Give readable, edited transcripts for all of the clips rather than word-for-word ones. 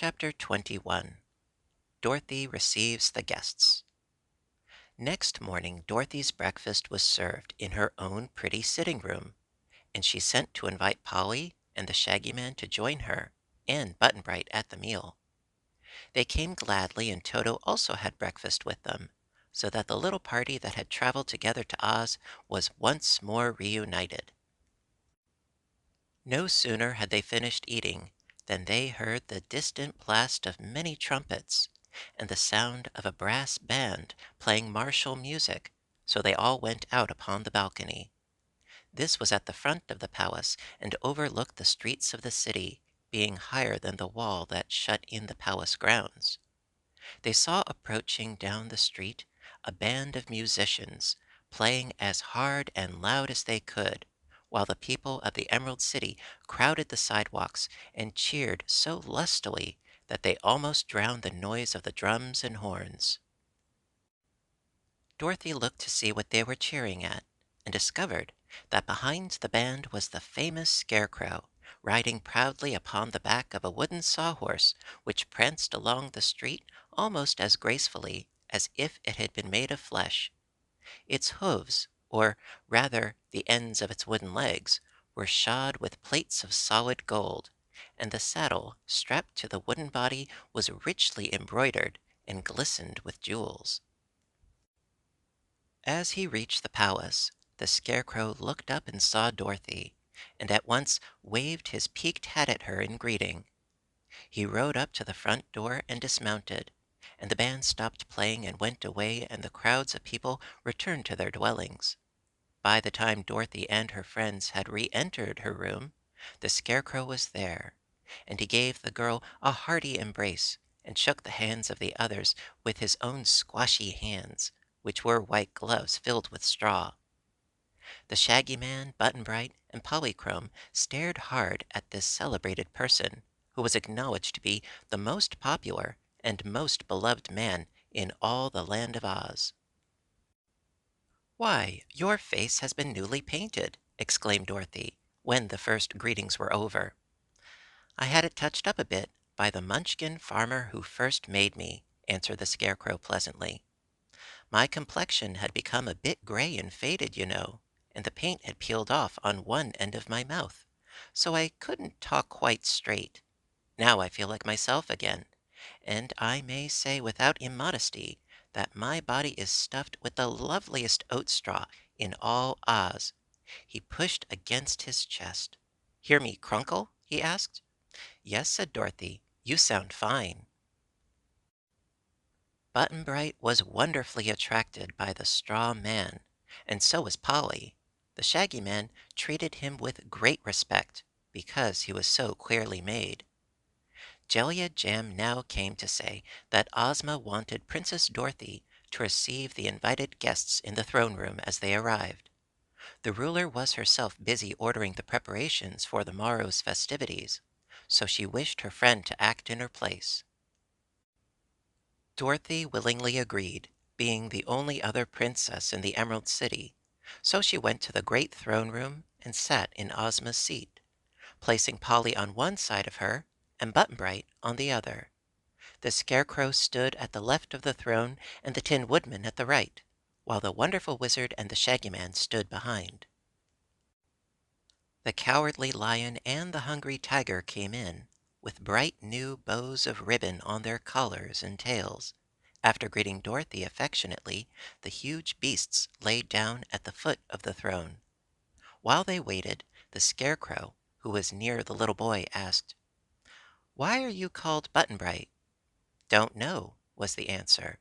Chapter 21. Dorothy Receives the Guests. Next morning, Dorothy's breakfast was served in her own pretty sitting room, and she sent to invite Polly and the Shaggy Man to join her and Button Bright at the meal. They came gladly, and Toto also had breakfast with them, so that the little party that had traveled together to Oz was once more reunited. No sooner had they finished eating than they heard the distant blast of many trumpets and the sound of a brass band playing martial music, so they all went out upon the balcony. This was at the front of the palace and overlooked the streets of the city, being higher than the wall that shut in the palace grounds. They saw approaching down the street a band of musicians, playing as hard and loud as they could, while the people of the Emerald City crowded the sidewalks and cheered so lustily that they almost drowned the noise of the drums and horns. Dorothy looked to see what they were cheering at, and discovered that behind the band was the famous Scarecrow, riding proudly upon the back of a wooden sawhorse, which pranced along the street almost as gracefully as if it had been made of flesh. Its hoofs, or rather the ends of its wooden legs, were shod with plates of solid gold, and the saddle strapped to the wooden body was richly embroidered and glistened with jewels. As he reached the palace, the Scarecrow looked up and saw Dorothy, and at once waved his peaked hat at her in greeting. He rode up to the front door and dismounted, and the band stopped playing and went away, and the crowds of people returned to their dwellings. By the time Dorothy and her friends had re-entered her room, the Scarecrow was there, and he gave the girl a hearty embrace and shook the hands of the others with his own squashy hands, which were white gloves filled with straw. The Shaggy Man, Button Bright, and Polychrome stared hard at this celebrated person, who was acknowledged to be the most popular and most beloved man in all the land of Oz. "Why, your face has been newly painted!" exclaimed Dorothy, when the first greetings were over. "I had it touched up a bit by the Munchkin farmer who first made me," answered the Scarecrow pleasantly. "My complexion had become a bit gray and faded, you know, and the paint had peeled off on one end of my mouth, so I couldn't talk quite straight. Now I feel like myself again, and I may say without immodesty that my body is stuffed with the loveliest oat straw in all Oz." He pushed against his chest. "Hear me crunkle?" he asked. "Yes," said Dorothy. "You sound fine." Button Bright was wonderfully attracted by the straw man, and so was Polly. The Shaggy Man treated him with great respect, because he was so queerly made. Jellia Jam now came to say that Ozma wanted Princess Dorothy to receive the invited guests in the throne room as they arrived. The ruler was herself busy ordering the preparations for the morrow's festivities, so she wished her friend to act in her place. Dorothy willingly agreed, being the only other princess in the Emerald City, so she went to the great throne room and sat in Ozma's seat, placing Polly on one side of her and Button Bright on the other. The Scarecrow stood at the left of the throne and the Tin Woodman at the right, while the Wonderful Wizard and the Shaggy Man stood behind. The Cowardly Lion and the Hungry Tiger came in, with bright new bows of ribbon on their collars and tails. After greeting Dorothy affectionately, the huge beasts lay down at the foot of the throne. While they waited, the Scarecrow, who was near the little boy, asked, "Why are you called Button Bright?" "Don't know," was the answer.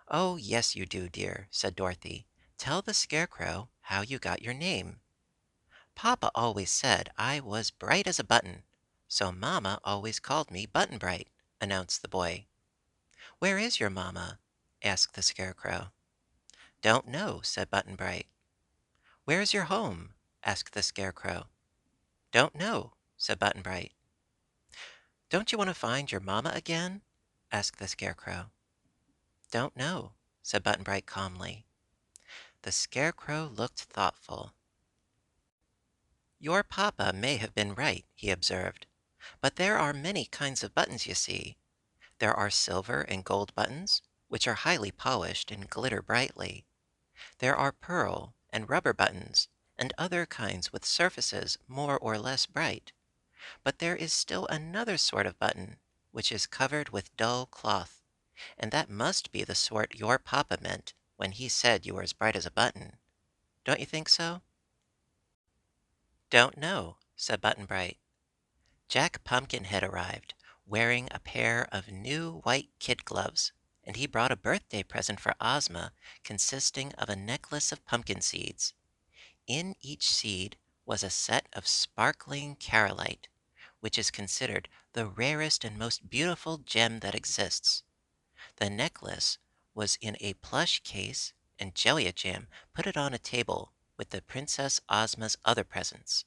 "Oh, yes, you do, dear," said Dorothy. "Tell the Scarecrow how you got your name." "Papa always said I was bright as a button, so Mamma always called me Button Bright," announced the boy. "Where is your Mamma?" asked the Scarecrow. "Don't know," said Button Bright. "Where's your home?" asked the Scarecrow. "Don't know," said Button Bright. "Don't you want to find your Mamma again?" asked the Scarecrow. "Don't know," said Button Bright calmly. The Scarecrow looked thoughtful. "Your papa may have been right," he observed. But there are many kinds of buttons, you see. There are silver and gold buttons, which are highly polished and glitter brightly. There are pearl and rubber buttons, and other kinds with surfaces more or less bright. But there is still another sort of button, which is covered with dull cloth, and that must be the sort your papa meant when he said you were as bright as a button. Don't you think so? Don't know, said Button Bright. Jack Pumpkinhead arrived, wearing a pair of new white kid gloves, and he brought a birthday present for Ozma consisting of a necklace of pumpkin seeds. In each seed was a set of sparkling carolite, which is considered the rarest and most beautiful gem that exists. The necklace was in a plush case, and Jellia Jam put it on a table with the Princess Ozma's other presents.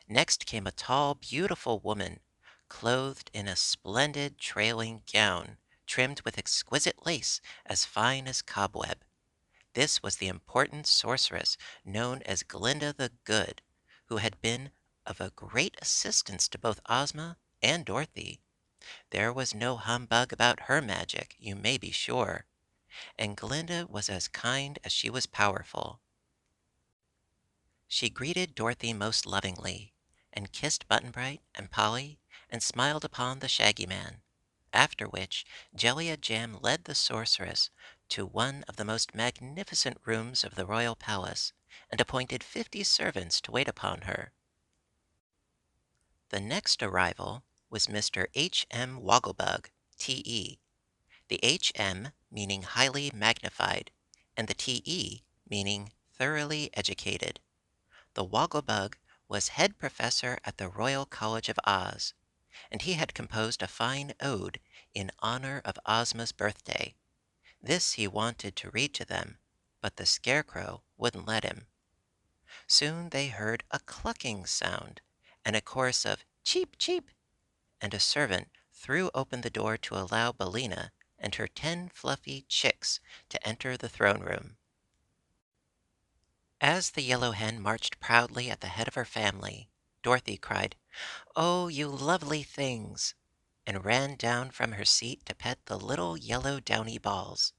Next came a tall, beautiful woman, clothed in a splendid trailing gown, trimmed with exquisite lace as fine as cobweb. This was the important sorceress known as Glinda the Good, who had been of a great assistance to both Ozma and Dorothy. There was no humbug about her magic, you may be sure, and Glinda was as kind as she was powerful. She greeted Dorothy most lovingly, and kissed Button Bright and Polly, and smiled upon the Shaggy Man. After which, Jellia Jam led the sorceress to one of the most magnificent rooms of the royal palace, and appointed 50 servants to wait upon her. The next arrival was Mr. H.M. Wogglebug, T.E., the H.M. meaning highly magnified, and the T.E. meaning thoroughly educated. The Wogglebug was head professor at the Royal College of Oz, and he had composed a fine ode in honor of Ozma's birthday. This he wanted to read to them, but the Scarecrow wouldn't let him. Soon they heard a clucking sound, and a chorus of "cheep, cheep," and a servant threw open the door to allow Billina and her 10 fluffy chicks to enter the throne room. As the Yellow Hen marched proudly at the head of her family, Dorothy cried, "Oh, you lovely things!" and ran down from her seat to pet the little yellow downy balls.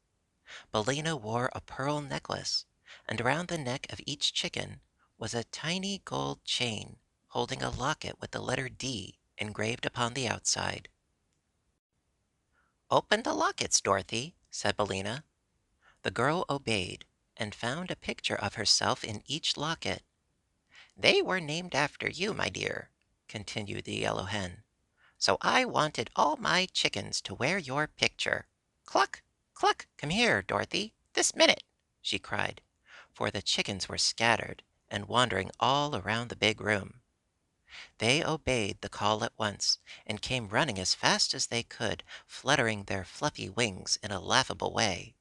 Billina wore a pearl necklace, and around the neck of each chicken was a tiny gold chain holding a locket with the letter D engraved upon the outside. "Open the lockets, Dorothy," said Billina. The girl obeyed, and found a picture of herself in each locket. "They were named after you, my dear," continued the Yellow Hen. "So I wanted all my chickens to wear your picture. Cluck! Cluck! Come here, Dorothy, this minute!" she cried, for the chickens were scattered and wandering all around the big room. They obeyed the call at once, and came running as fast as they could, fluttering their fluffy wings in a laughable way.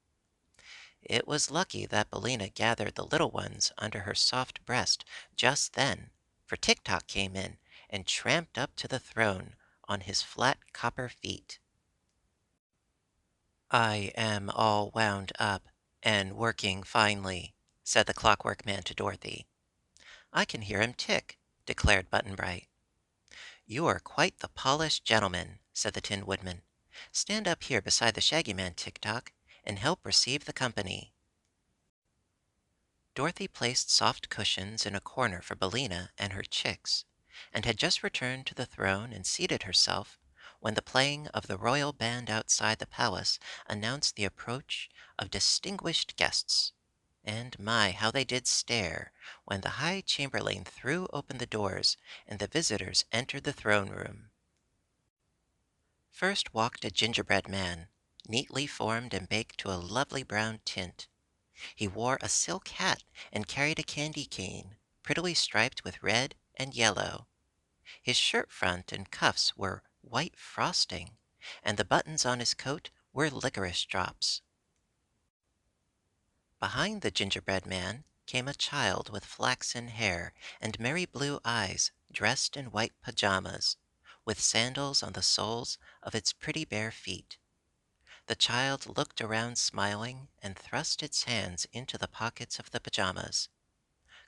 It was lucky that Billina gathered the little ones under her soft breast just then, for Tik Tok came in and tramped up to the throne on his flat copper feet. "I am all wound up and working finely," said the Clockwork Man to Dorothy. "I can hear him tick," declared Button Bright. "You are quite the polished gentleman," said the Tin Woodman. "Stand up here beside the Shaggy Man, Tik Tok, and help receive the company." Dorothy placed soft cushions in a corner for Billina and her chicks, and had just returned to the throne and seated herself when the playing of the royal band outside the palace announced the approach of distinguished guests. And my, how they did stare when the High Chamberlain threw open the doors and the visitors entered the throne room. First walked a gingerbread man, neatly formed and baked to a lovely brown tint. He wore a silk hat and carried a candy cane, prettily striped with red and yellow. His shirt front and cuffs were white frosting, and the buttons on his coat were licorice drops. Behind the gingerbread man came a child with flaxen hair and merry blue eyes, dressed in white pajamas, with sandals on the soles of its pretty bare feet. The child looked around smiling and thrust its hands into the pockets of the pajamas.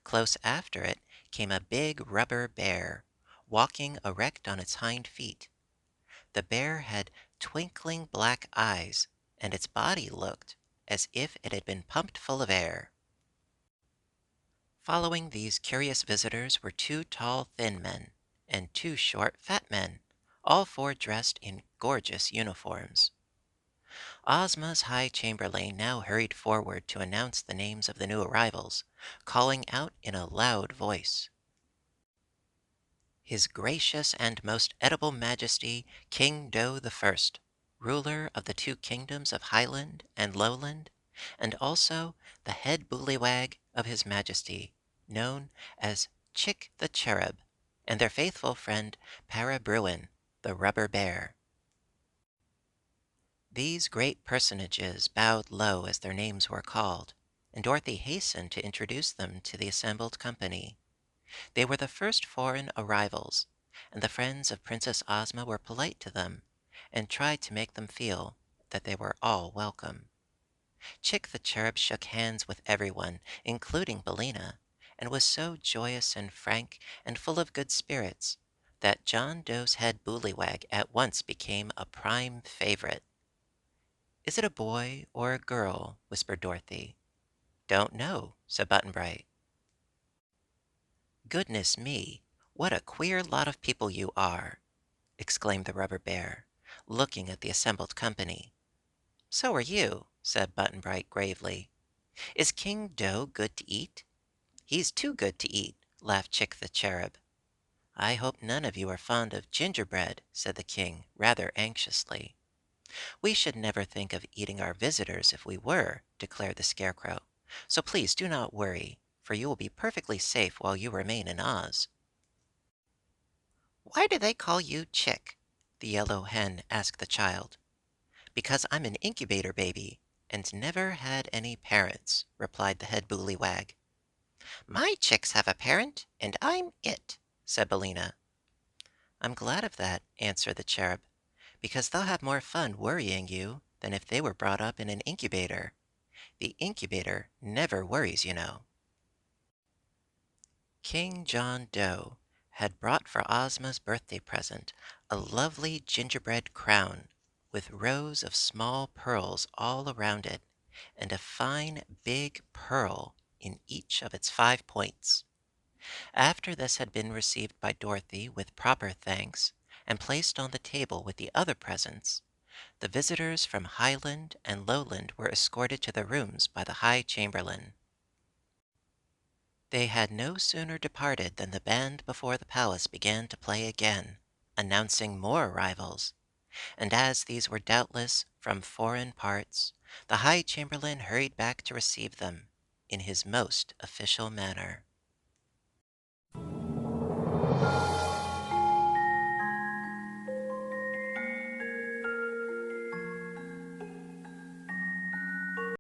Close after it came a big rubber bear, walking erect on its hind feet. The bear had twinkling black eyes, and its body looked as if it had been pumped full of air. Following these curious visitors were two tall, thin men and two short, fat men, all four dressed in gorgeous uniforms. Ozma's High Chamberlain now hurried forward to announce the names of the new arrivals, calling out in a loud voice, His Gracious and Most Edible Majesty, King Do the First, ruler of the two kingdoms of Highland and Lowland, and also the head bullywag of His Majesty, known as Chick the Cherub, and their faithful friend Para Bruin, the Rubber Bear. These great personages bowed low as their names were called, and Dorothy hastened to introduce them to the assembled company. They were the first foreign arrivals, and the friends of Princess Ozma were polite to them, and tried to make them feel that they were all welcome. Chick the Cherub shook hands with everyone, including Billina, and was so joyous and frank and full of good spirits that John Doe's head bullywag at once became a prime favorite. "Is it a boy or a girl?" whispered Dorothy. "Don't know," said Button Bright. "Goodness me, what a queer lot of people you are!" exclaimed the Rubber Bear, looking at the assembled company. "So are you," said Button Bright gravely. "Is King Dough good to eat?" "He's too good to eat," laughed Chick the Cherub. "I hope none of you are fond of gingerbread," said the King, rather anxiously. "We should never think of eating our visitors if we were," declared the Scarecrow. "So please do not worry, for you will be perfectly safe while you remain in Oz." "Why do they call you Chick?" the Yellow Hen asked the child. "Because I'm an incubator baby, and never had any parents," replied the head bullywag. "My chicks have a parent, and I'm it," said Billina. "I'm glad of that," answered the cherub, "because they'll have more fun worrying you than if they were brought up in an incubator. The incubator never worries, you know." King John Doe had brought for Ozma's birthday present a lovely gingerbread crown with rows of small pearls all around it, and a fine big pearl in each of its 5 points. After this had been received by Dorothy with proper thanks, and placed on the table with the other presents, the visitors from Highland and Lowland were escorted to their rooms by the High Chamberlain. They had no sooner departed than the band before the palace began to play again, announcing more arrivals, and as these were doubtless from foreign parts, the High Chamberlain hurried back to receive them in his most official manner.